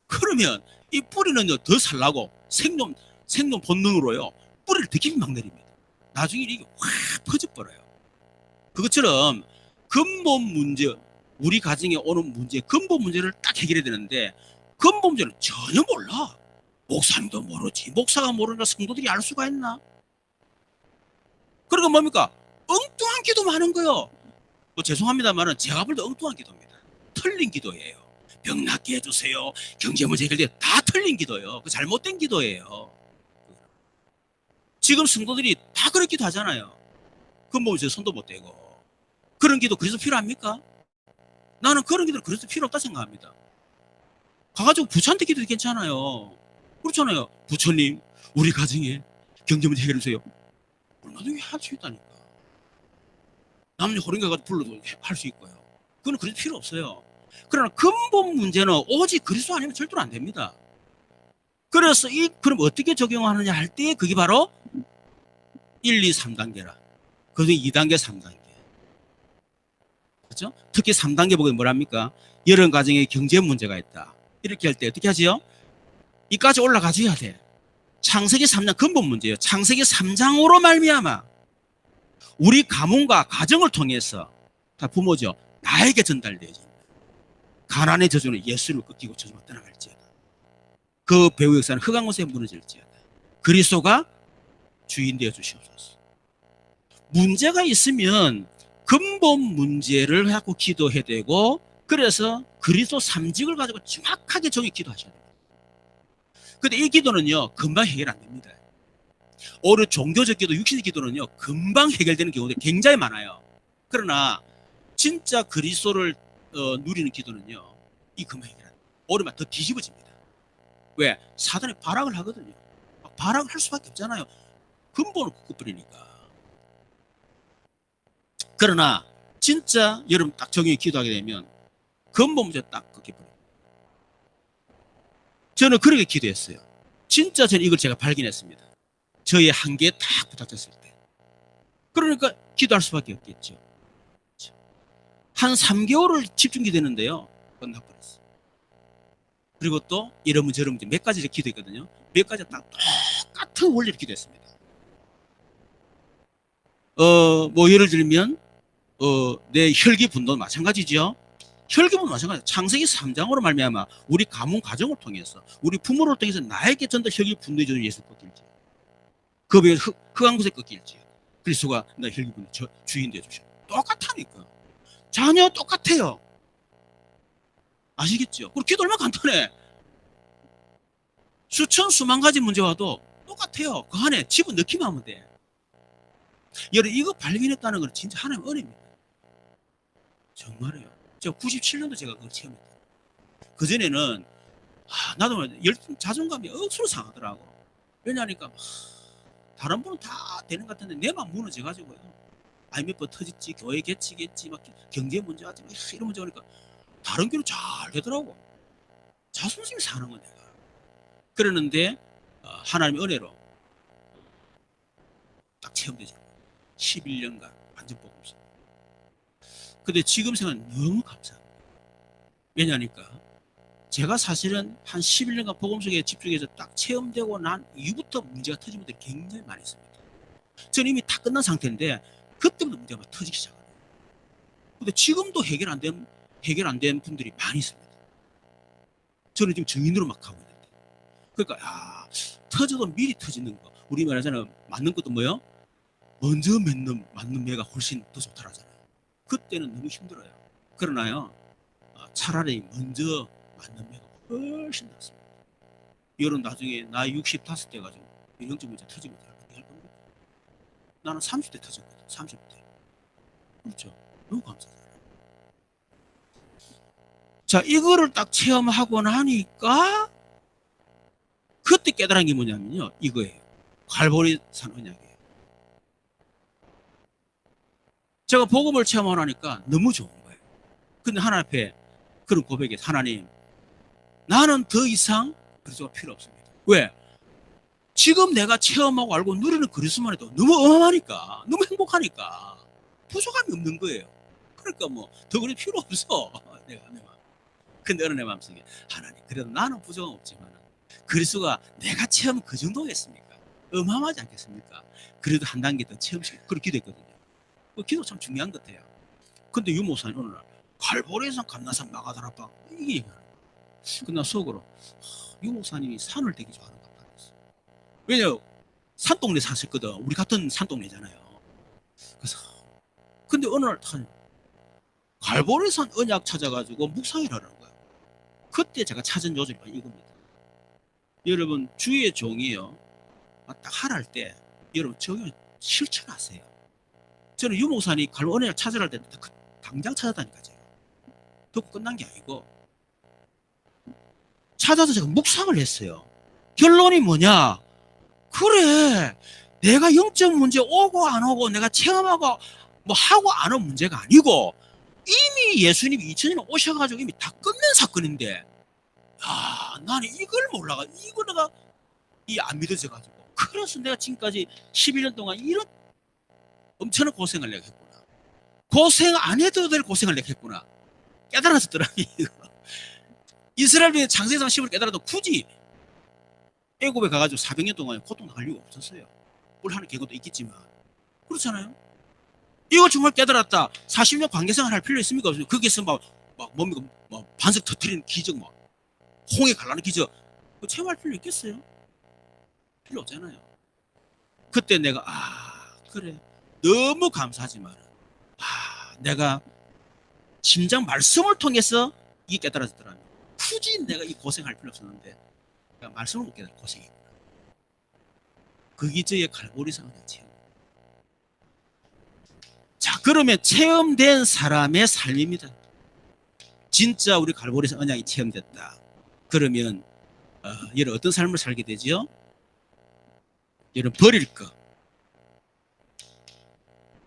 그러면 이 뿌리는요 더 살라고 생존 본능으로요 뿌리를 더 깊이 막 내립니다. 나중에 이게 확 퍼져버려요. 그것처럼 근본 문제, 우리 가정에 오는 문제, 근본 문제를 딱 해결해야 되는데 근본 문제는 전혀 몰라. 목사님도 모르지. 목사가 모르니까 성도들이 알 수가 있나? 그러니까 뭡니까? 엉뚱한 기도만 하는 거예요. 죄송합니다만은 제가 볼 때 엉뚱한 기도입니다. 틀린 기도예요. 병 낫게 해주세요. 경제 문제 해결돼. 다 틀린 기도예요. 그 잘못된 기도예요. 지금 성도들이 다 그런 기도 하잖아요. 근본 문제 손도 못 대고. 그런 기도 그래서 필요합니까? 나는 그런 기도 그래서 필요 없다 생각합니다. 가가지고 부처한테 기도도 괜찮아요. 그렇잖아요. 부처님, 우리 가정에 경제 문제 해결해 주세요. 얼마든지 할 수 있다니까. 남녀 호랭이가 불러도 할 수 있고요. 그건 그래도 필요 없어요. 그러나 근본 문제는 오직 그리스도 아니면 절대로 안 됩니다. 그래서 그럼 어떻게 적용하느냐 할 때 그게 바로 1, 2, 3단계라. 그중에 2단계, 3단계. 그렇죠? 특히 3단계 보면 뭐랍니까? 여러 가정에 경제 문제가 있다. 이렇게 할 때 어떻게 하지요? 이까지 올라가줘야 돼. 창세기 3장 근본 문제예요. 창세기 3장으로 말미암아 우리 가문과 가정을 통해서 다 부모죠. 나에게 전달되어진 가난의 저주는 예수를 꺾이고 저주가 떠나갈지어다. 그 배후 역사는 흑암곳에 무너질지어다. 그리스도가 주인 되어 주시옵소서. 문제가 있으면 근본 문제를 갖고 기도해야 되고, 그래서 그리스도 삼직을 가지고 정확하게 정의 기도하셔야 됩니다. 근데 이 기도는요 금방 해결 안 됩니다. 오히려 종교적 기도, 육신의 기도는요 금방 해결되는 경우들이 굉장히 많아요. 그러나 진짜 그리스도를 누리는 기도는요 이 금방 해결 안 돼요. 오히려 더 뒤집어집니다. 왜? 사단이 발악을 하거든요. 발악을 할 수밖에 없잖아요. 근본을 꺾어버리니까. 그러나 진짜 여러분 딱 정의에 기도하게 되면 근본 문제 딱 꺾여버려요. 저는 그렇게 기도했어요. 진짜 저는 이걸 제가 발견했습니다. 저의 한계에 딱 부닥쳤을 때. 그러니까 기도할 수밖에 없겠죠. 한 3개월을 집중 기도했는데요. 끝나버렸어요. 그리고 또 이런 문제 저런 문제 몇 가지 기도했거든요. 몇 가지 딱 똑같은 원리를 기도했습니다. 뭐 예를 들면 내 혈기 분도 마찬가지죠. 혈기 분도 마찬가지. 창세기 3장으로 말미암아 우리 가문 가정을 통해서 우리 부모를 통해서 나에게 전도 혈기 분도해 주는 예수 꺾일지 그 외에 흑한 곳에 꺾일지 그리스도가 나 혈기 분도 주인 되어 주셔. 똑같다니까. 자녀 똑같아요. 아시겠죠? 그리고 기도 얼마나 간단해. 수천 수만 가지 문제 와도 똑같아요. 그 안에 집어넣기만 하면 돼. 여러분 이거 발견했다는 건 진짜 하나님 은혜입니다. 정말이에요. 제가 97년도 제가 그걸 체험했다. 그전에는 나도 자존감이 억수로 상하더라고. 왜냐하니까 다른 분은 다 되는 것 같은데 내만 무너져가지고요. IMF 터졌지, 교회 개치겠지, 막 경제 문제 하지, 막 이런 문제 오니까 다른 교회는 잘 되더라고. 자존심이 상하는 건 내가. 그러는데 하나님의 은혜로 딱 체험되죠. 11년간 완전 복음서. 근데 지금 생각은 너무 감사합니다. 왜냐니까 제가 사실은 한 11년간 복음 속에 집중해서 딱 체험되고 난 이후부터 문제가 터진 분들이 굉장히 많이 있습니다. 저는 이미 다 끝난 상태인데 그때부터 문제가 막 터지기 시작해요. 근데 지금도 해결 안 된 분들이 많이 있습니다. 저는 지금 증인으로 막 가고 있는데. 그러니까 터져도 미리 터지는 거. 우리 말하자면 맞는 것도 뭐요? 먼저 맞는 매가 훨씬 더 좋더라잖아요. 그때는 너무 힘들어요. 그러나요, 차라리 먼저 맞는 매가 훨씬 낫습니다. 여러분 나중에 나이 65대 가지고 영적 문제 터지면 어떻게 할 겁니까? 나는 30대 터졌거든. 30대. 그렇죠. 너무 감사해요. 자, 이거를 딱 체험하고 나니까 그때 깨달은 게 뭐냐면요, 이거예요. 갈보리산 언약이에요. 제가 복음을 체험하고 나니까 너무 좋은 거예요. 근데 하나님 앞에 그런 고백이 하나님, 나는 더 이상 그리스도가 필요 없습니다. 왜? 지금 내가 체험하고 알고 누리는 그리스도만 해도 너무 어마하니까, 너무 행복하니까 부족함이 없는 거예요. 그러니까 뭐 더 그리 필요 없어. 내가. 근데 어느 내 마음속에 하나님, 그래도 나는 부족함 없지만 그리스도가 내가 체험 그 정도겠습니까? 어마어마하지 않겠습니까? 그래도 한 단계 더 체험시키고 그렇게 기도했거든요. 그 기도 참 중요한 것 같아요. 근데 유 목사님 어느 날 갈보리산 감나산 마가다라빵 이게 얘기하는 거예요. 근데 나 속으로 유 목사님이 산을 되게 좋아하는 것 같다. 왜냐면 산동네 사셨거든. 우리 같은 산동네잖아요. 그래서 근데 어느 날 갈보리산 언약 찾아가지고 묵상을 하라는 거예요. 그때 제가 찾은 요절이 이겁니다. 여러분 주의 종이요, 딱 하랄 때 여러분 저기 실천하세요. 저는 유 목사님 갈보리 언약 찾으라 할 때 당장 찾았다니까. 제가 듣고 끝난 게 아니고 찾아서 제가 묵상을 했어요. 결론이 뭐냐? 그래, 내가 영적 문제 오고 안 오고 내가 체험하고 뭐 하고 안 온 문제가 아니고 이미 예수님이 2000년 오셔가지고 이미 다 끝낸 사건인데, 나는 이걸 몰라가, 이걸 내가 안 믿어져가지고, 그래서 내가 지금까지 11년 동안 이런 엄청난 고생을 내가 했구나. 고생 안 해도 될 고생을 내가 했구나. 깨달았더라니. 이스라엘의 창세기상 10을 깨달아도 굳이 애굽에 가가지고 400년 동안 고통 당할 이유가 없었어요. 뭘 하는 경우도 있겠지만. 그렇잖아요. 이걸 정말 깨달았다. 40년 관계생활 할 필요 있습니까? 없어요. 거기서 막 뭡니까? 막 반석 터뜨리는 기적, 막 홍해 갈라는 기적. 그거 체험할 필요 있겠어요? 필요 없잖아요. 그때 내가 그래, 너무 감사하지만 내가 심장 말씀을 통해서 이게 깨달아졌더라면 굳이 내가 이 고생할 필요 없었는데 내가 말씀을 못 깨달은 고생이구나. 그게 저의 갈보리산 체험. 자, 그러면 체험된 사람의 삶입니다. 진짜 우리 갈보리산 언약이 체험됐다. 그러면 여러분 어떤 삶을 살게 되죠? 여러분 버릴 거.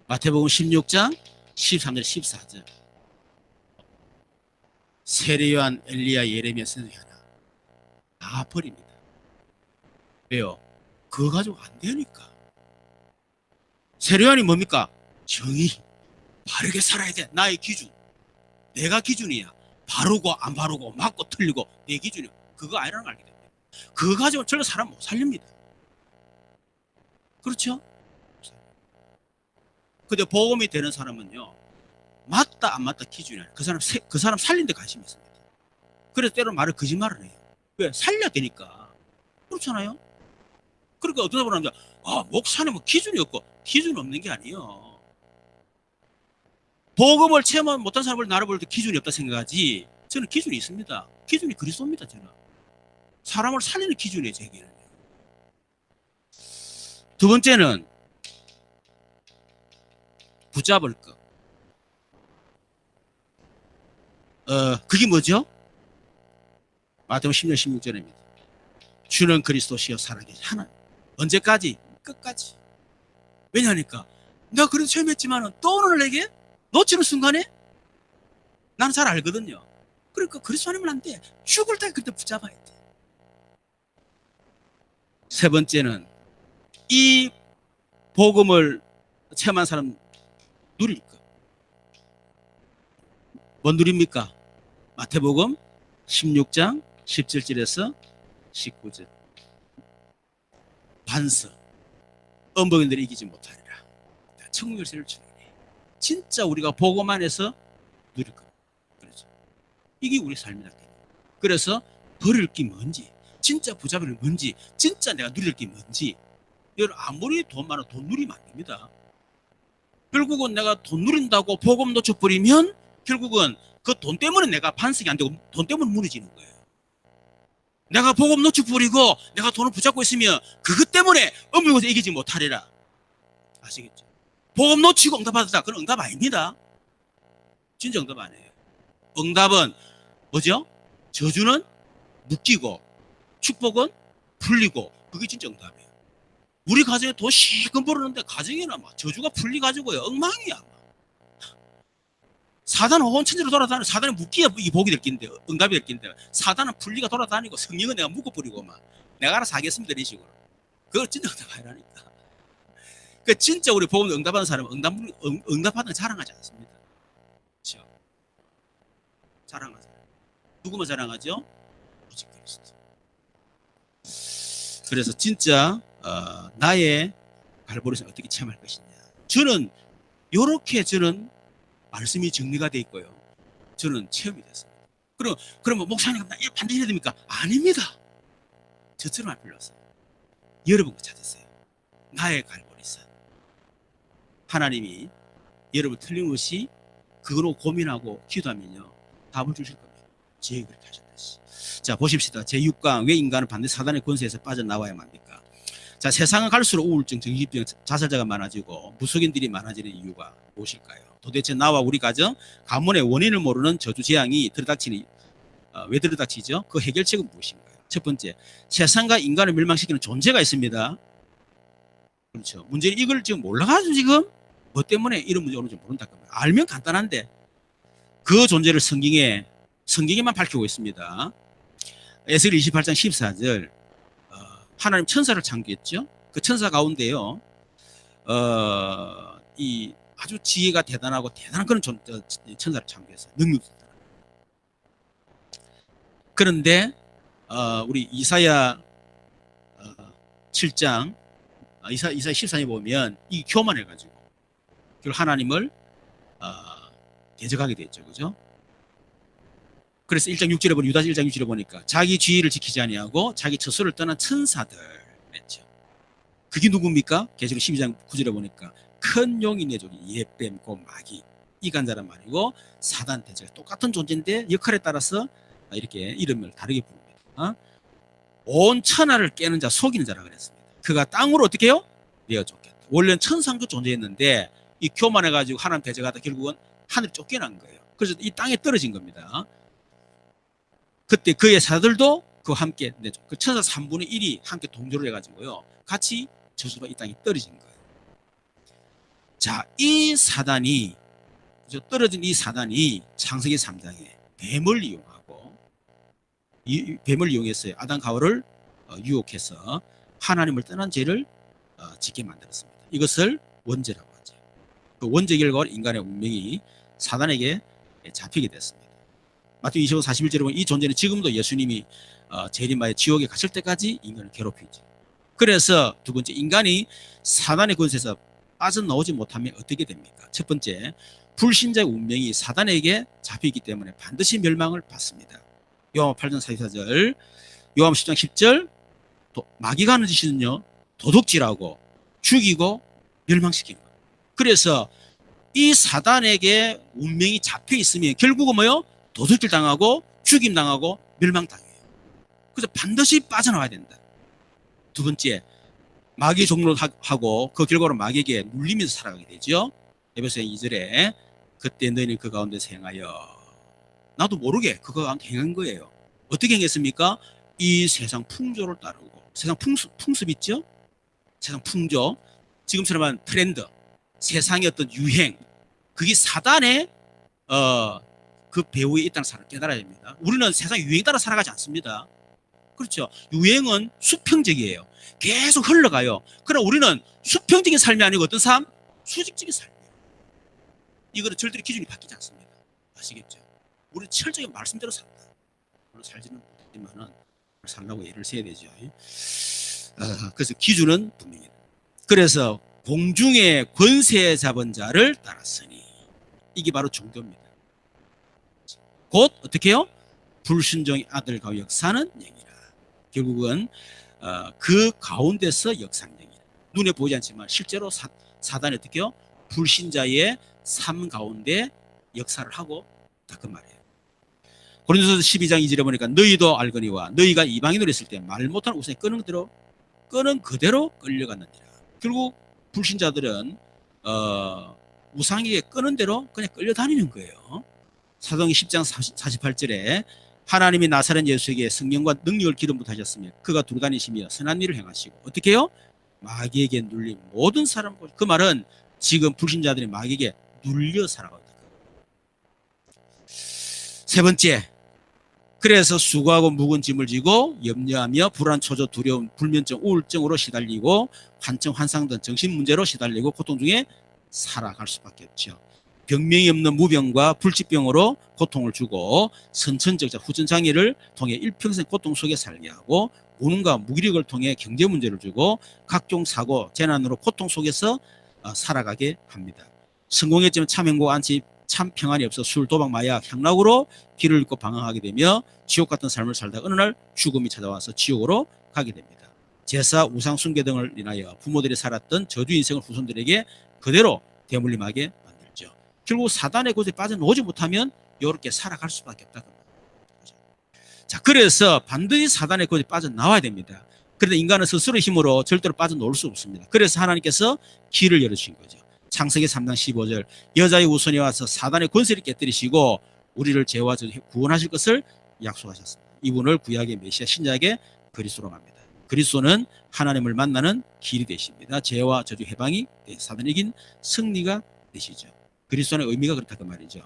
마태복음 16장 13절 14절. 세례요한, 엘리야, 예레미야, 선지자 하나 다 버립니다. 왜요? 그거 가지고 안 되니까. 세례요한이 뭡니까? 정의, 바르게 살아야 돼. 나의 기준. 내가 기준이야. 바르고 안 바르고 맞고 틀리고 내 기준이야. 그거 아니라는 걸 알게 됩니다. 그거 가지고 절대 사람 못 살립니다. 그렇죠? 근데 복음이 되는 사람은요, 맞다 안 맞다 기준이 아니에요. 그 사람 살린 데 관심이 있습니다. 그래서 때로 말을 거짓말을 해요. 왜? 살려야 되니까. 그렇잖아요? 그러니까 어떤 사람은 목사님은 뭐 기준이 없고, 기준이 없는 게 아니에요. 복음을 체험 못한 사람을 나를 볼 때 기준이 없다 생각하지, 저는 기준이 있습니다. 기준이 그리스도입니다. 저는 사람을 살리는 기준이에요. 제게는. 두 번째는 붙잡을 것. 그게 뭐죠? 마태복음 10장 16절입니다. 주는 그리스도시여 살아계신 하나님. 언제까지? 끝까지. 왜냐하니까 내가 그래도 체험했지만 또 오늘 내게 놓치는 순간에 나는 잘 알거든요. 그러니까 그리스도님은 안 돼. 죽을 때 그때 붙잡아야 돼. 세 번째는 이 복음을 체험한 사람 누릴 것. 뭔 누립니까? 마태복음 16장 17절에서 19절. 반석. 언복인들이 이기지 못하리라. 천국 열쇠를 주노니. 진짜 우리가 복음 안에서 누릴 것. 그렇죠. 이게 우리 삶이다. 그래서 버릴 게 뭔지, 진짜 부자별이 뭔지, 진짜 내가 누릴 게 뭔지. 여러분 아무리 돈 많아 돈 누리면 안 됩니다. 결국은 내가 돈 누린다고 복음 놓쳐버리면 결국은 그 돈 때문에 내가 반석이 안 되고 돈 때문에 무너지는 거예요. 내가 복음 놓쳐버리고 내가 돈을 붙잡고 있으면 그것 때문에 음욕에서 이기지 못하리라. 아시겠죠? 복음 놓치고 응답 받았다. 그건 응답 아닙니다. 진짜 응답 아니에요. 응답은 뭐죠? 저주는 묶이고 축복은 풀리고, 그게 진짜 응답이에요. 우리 가정에 돈 실컷 벌었는데 가정에는 막 저주가 풀리가지고요 엉망이야. 사단은 혼천지로 돌아다니고, 사단은 묶기야 이 복이 될 낀데, 응답이 될 낀데, 사단은 풀리가 돌아다니고 성령은 내가 묶어버리고 막 내가 알아서 하겠습니다 이런 식으로. 그걸 진짜 응답 아니라니까. 그 진짜 우리 복음 응답하는 사람은 응답하는 자랑하지 않습니다. 그렇죠? 자랑하지. 누구만 자랑하죠? 오직 그리스도. 그래서 진짜 나의 갈보리산 어떻게 체험할 것이냐. 저는 이렇게 말씀이 정리가 돼 있고요. 저는 체험이 됐습니다. 그러면 목사님 나 이거 반드시 해야 됩니까? 아닙니다. 저처럼 할 필요 없어요. 여러분 거 찾으세요. 나의 갈보리산. 하나님이 여러분 틀림없이 그거로 고민하고 기도하면요 답을 주실 겁니다. 제 그렇게 하셨듯이. 자, 보십시다. 제6강 왜 인간은 반드시 사단의 권세에서 빠져나와야만 합니까? 자, 세상은 갈수록 우울증, 정신병, 자살자가 많아지고 무속인들이 많아지는 이유가 무엇일까요? 도대체 나와 우리 가정, 가문의 원인을 모르는 저주 재앙이 들이닥치니 왜 들이닥치죠? 그 해결책은 무엇인가요? 첫 번째, 세상과 인간을 멸망시키는 존재가 있습니다. 그렇죠. 문제는 이걸 지금 몰라가지고 지금 뭐 때문에 이런 문제 오는지 모른다. 알면 간단한데 그 존재를 성경에만 밝히고 있습니다. 에스겔 28장 14절. 하나님 천사를 창조했죠. 그 천사 가운데요, 이 아주 지혜가 대단하고 대단한 그런 천사를 창조했어요. 능력도 대단한. 그런데 우리 이사야 7장, 이사야 14장에 보면 이 교만해가지고 결국 하나님을 대적하게 됐죠, 그죠? 그래서 1장 6절에 보니 유다서 1장 6절에 보니까 자기 지위를 지키지 아니하고 자기 처소를 떠난 천사들 냈죠. 그게 누굽니까? 계시록 12장 9절에 보니까 큰 용이 내족이 예뱀 곧 마귀 이간자란 말이고 사단 대적 똑같은 존재인데 역할에 따라서 이렇게 이름을 다르게 부릅니다. 온 천하를 깨는 자 속이는 자라 그랬습니다. 그가 땅으로 어떻게 해요? 내어 쫓겼다. 원래는 천상도 존재했는데 이 교만해가지고 하나님 대적하다 결국은 하늘에 쫓겨난 거예요. 그래서 이 땅에 떨어진 겁니다. 그때 그의 사들도 그와 함께 내죠. 그 천사 3분의 1이 함께 동조를 해가지고요 같이 저주가 이 땅에 떨어진 거예요. 자, 이 사단이 떨어진 이 사단이 창세기 3장에 뱀을 이용하고 뱀을 이용했어요. 아담 가와를 유혹해서 하나님을 떠난 죄를 짓게 만들었습니다. 이것을 원죄라고 하죠. 그 원죄 결과로 인간의 운명이 사단에게 잡히게 됐습니다. 마태복음 25, 41절에 보면 이 존재는 지금도 예수님이 재림하여 지옥에 갔을 때까지 인간을 괴롭히죠. 그래서 두 번째, 인간이 사단의 권세에서 빠져나오지 못하면 어떻게 됩니까? 첫 번째, 불신자의 운명이 사단에게 잡히기 때문에 반드시 멸망을 받습니다. 요한 8장 44절, 요한 10장 10절, 또 마귀가 하는 짓은요, 도둑질하고 죽이고 멸망시키는 거예요. 그래서 이 사단에게 운명이 잡혀 있으면 결국은 뭐요? 도둑질 당하고 죽임 당하고 멸망 당해요. 그래서 반드시 빠져나와야 된다. 두 번째, 마귀 종로를 하고 그 결과로 마귀에게 눌리면서 살아가게 되죠. 에베소서 2절에 그때 너희는 그 가운데서 행하여, 나도 모르게 그거 가운데 행한 거예요. 어떻게 행했습니까? 이 세상 풍조를 따르고, 세상 풍습 있죠? 세상 풍조, 지금처럼 한 트렌드, 세상의 어떤 유행, 그게 사단의 그 배후에 있다는 사실을 깨달아야 됩니다. 우리는 세상 유행 따라 살아가지 않습니다. 그렇죠. 유행은 수평적이에요. 계속 흘러가요. 그러나 우리는 수평적인 삶이 아니고 어떤 삶? 수직적인 삶이에요. 이거는 절대로 기준이 바뀌지 않습니다. 아시겠죠? 우리는 철저히 말씀대로 산다. 물론 살지는 못하지만 살라고 예를 세야 되죠. 그래서 기준은 분명해요. 그래서 공중의 권세 잡은 자를 따랐으니, 이게 바로 종교입니다. 곧 어떻게 해요? 불순종의 아들과 역사는 영이라. 결국은 그 가운데서 역사능이라. 눈에 보이지 않지만 실제로 사단이 어떻게 해요? 불신자의 삶 가운데 역사를 하고 다 그 말이에요. 고린도서 12장 2절에 보니까 너희도 알거니와 너희가 이방인으로 있을 때 말 못하는 우상에 끄는 그대로 끌려갔느니라. 결국 불신자들은 우상에게 끄는 대로 그냥 끌려다니는 거예요. 사도행전 10장 48절에 하나님이 나사렛 예수에게 성령과 능력을 기름부터 하셨으며 그가 두루다니시며 선한 일을 행하시고 어떻게 해요? 마귀에게 눌린 모든 사람, 그 말은 지금 불신자들이 마귀에게 눌려 살아가고 있다. 세 번째, 그래서 수고하고 무거운 짐을 지고 염려하며 불안, 초조, 두려움, 불면증, 우울증으로 시달리고 환청, 환상 등 정신 문제로 시달리고 고통 중에 살아갈 수밖에 없죠. 병명이 없는 무병과 불치병으로 고통을 주고 선천적자, 후천장애를 통해 일평생 고통 속에 살게 하고 우는과 무기력을 통해 경제 문제를 주고 각종 사고, 재난으로 고통 속에서 살아가게 합니다. 성공했지만 참 행복 않지, 참 평안이 없어 술, 도박, 마약, 향락으로 길을 잃고 방황하게 되며 지옥 같은 삶을 살다 어느 날 죽음이 찾아와서 지옥으로 가게 됩니다. 제사, 우상 숭배 등을 인하여 부모들이 살았던 저주 인생을 후손들에게 그대로 대물림하게 만들죠. 결국 사단의 곳에 빠져나오지 못하면 이렇게 살아갈 수밖에 없다. 자, 그래서 반드시 사단의 곳에 빠져나와야 됩니다. 그런데 인간은 스스로 힘으로 절대로 빠져나올 수 없습니다. 그래서 하나님께서 길을 열어주신 거죠. 창세기 3장 15절, 여자의 우선에 와서 사단의 권세를 깨뜨리시고 우리를 죄와 저주 구원하실 것을 약속하셨습니다. 이분을 구약의 메시아, 신약의 그리스도로 합니다. 그리스도는 하나님을 만나는 길이 되십니다. 죄와 저주 해방이 사단을 이긴 승리가 되시죠. 그리스도의 의미가 그렇다 그 말이죠.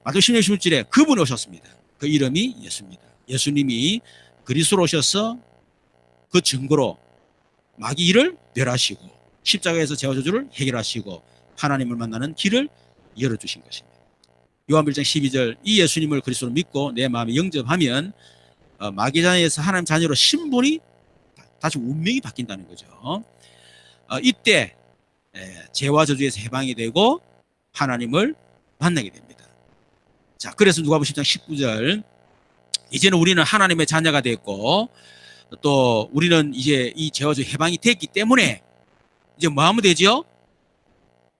마태복음 16장 16절에 그분이 오셨습니다. 그 이름이 예수입니다. 예수님이 그리스도로 오셔서 그 증거로 마귀 일을 멸하시고 십자가에서 죄와 저주를 해결하시고 하나님을 만나는 길을 열어주신 것입니다. 요한 1장 12절, 이 예수님을 그리스도로 믿고 내 마음에 영접하면 마귀 자녀에서 하나님 자녀로 신분이 다시 운명이 바뀐다는 거죠. 이때 죄와 저주에서 해방이 되고 하나님을 만나게 됩니다. 자, 그래서 누가복음 10장 19절, 이제는 우리는 하나님의 자녀가 됐고 또 우리는 이제 이 죄와 저주 해방이 됐기 때문에 이제 뭐 하면 되죠?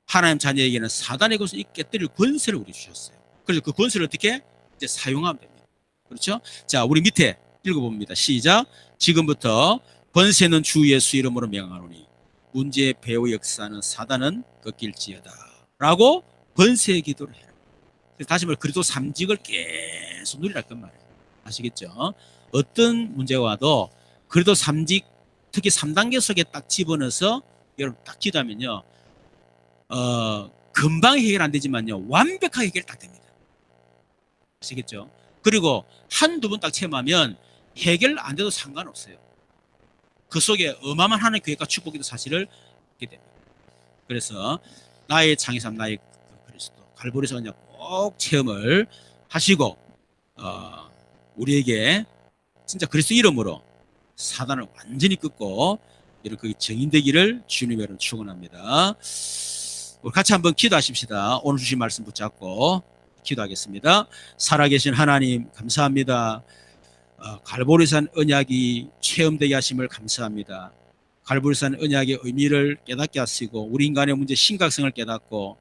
하나님 자녀에게는 사단의 것을 깨뜨릴 권세를 우리 주셨어요. 그래서 그 권세를 어떻게 이제 사용하면 됩니다. 그렇죠? 자, 우리 밑에 읽어봅니다. 시작. 지금부터 권세는 주 예수 이름으로 명하노니 문제의 배후 역사는 사단은 꺾일지어다 라고 권세의 기도를 해요. 다시 말해 그리스도 삼직을 계속 누리라 그 말이에요. 아시겠죠? 어떤 문제가 와도 그래도 삼직, 특히 3단계 속에 딱 집어넣어서 여러분 딱 기도하면요, 금방 해결 안 되지만요, 완벽하게 해결 딱 됩니다. 아시겠죠? 그리고 한두 번 딱 체험하면 해결 안 돼도 상관없어요. 그 속에 어마어마한 하나님의 계획과 축복이 사실을 얻게 됩니다. 그래서 나의 창의삼, 나의 그리스도, 갈보리에서 언약 꼭 체험을 하시고 우리에게 진짜 그리스도 이름으로 사단을 완전히 끊고 이런 그 증인되기를 주님의 이름으로 축원합니다. 우리 같이 한번 기도하십시다. 오늘 주신 말씀 붙잡고 기도하겠습니다. 살아계신 하나님 감사합니다. 갈보리산 언약이 체험되게 하심을 감사합니다. 갈보리산 언약의 의미를 깨닫게 하시고 우리 인간의 문제 심각성을 깨닫고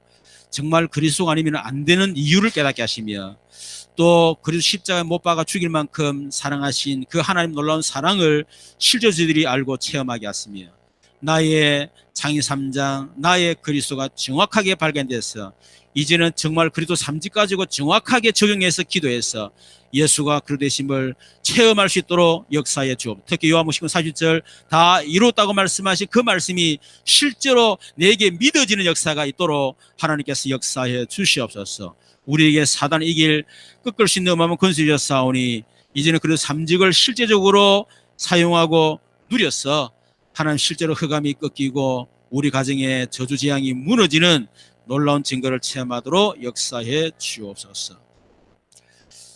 정말 그리스도가 아니면 안 되는 이유를 깨닫게 하시며 또 그리스도 십자가에 못 박아 죽일 만큼 사랑하신 그 하나님 놀라운 사랑을 실제 저희들이 알고 체험하게 하시며 나의 창의 3장 나의 그리스도가 정확하게 발견돼서 이제는 정말 그리스도 삼직 가지고 정확하게 적용해서 기도해서 예수가 그리스도 되심을 체험할 수 있도록 역사해 주옵소서. 특히 요한복음 40절 다 이뤘다고 말씀하신 그 말씀이 실제로 내게 믿어지는 역사가 있도록 하나님께서 역사해 주시옵소서. 우리에게 사단 이길 꺾을 수 있는 어마어마한 권세를 주셨사오니 이제는 그리스도 삼직을 실제적으로 사용하고 누려서 하나님 실제로 흑암이 꺾이고 우리 가정의 저주재앙이 무너지는 놀라운 증거를 체험하도록 역사해 주옵소서.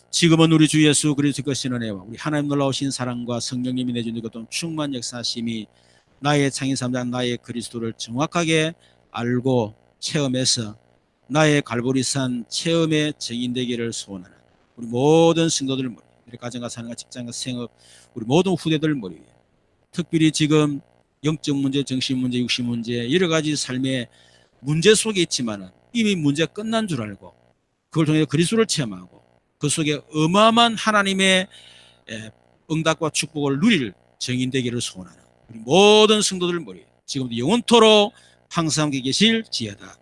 지금은 우리 주 예수 그리스도 것인 은혜와 우리 하나님 놀라우신 사랑과 성령님이 내주는 것도 충만 역사하심이 나의 창의 3장 나의 그리스도를 정확하게 알고 체험해서 나의 갈보리산 체험의 증인되기를 소원하는 우리 모든 성도들 머리, 우리 가정과 사는과 직장과 생업, 우리 모든 후대들 머리 위에 특별히 지금 영적 문제, 정신 문제, 육신 문제 여러 가지 삶의 문제 속에 있지만은 이미 문제 끝난 줄 알고 그걸 통해 그리스도를 체험하고 그 속에 어마어마한 하나님의 응답과 축복을 누릴 증인되기를 소원하는 우리 모든 성도들 머리 지금도 영원토록 항상 함께 계실 지혜다.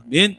아멘.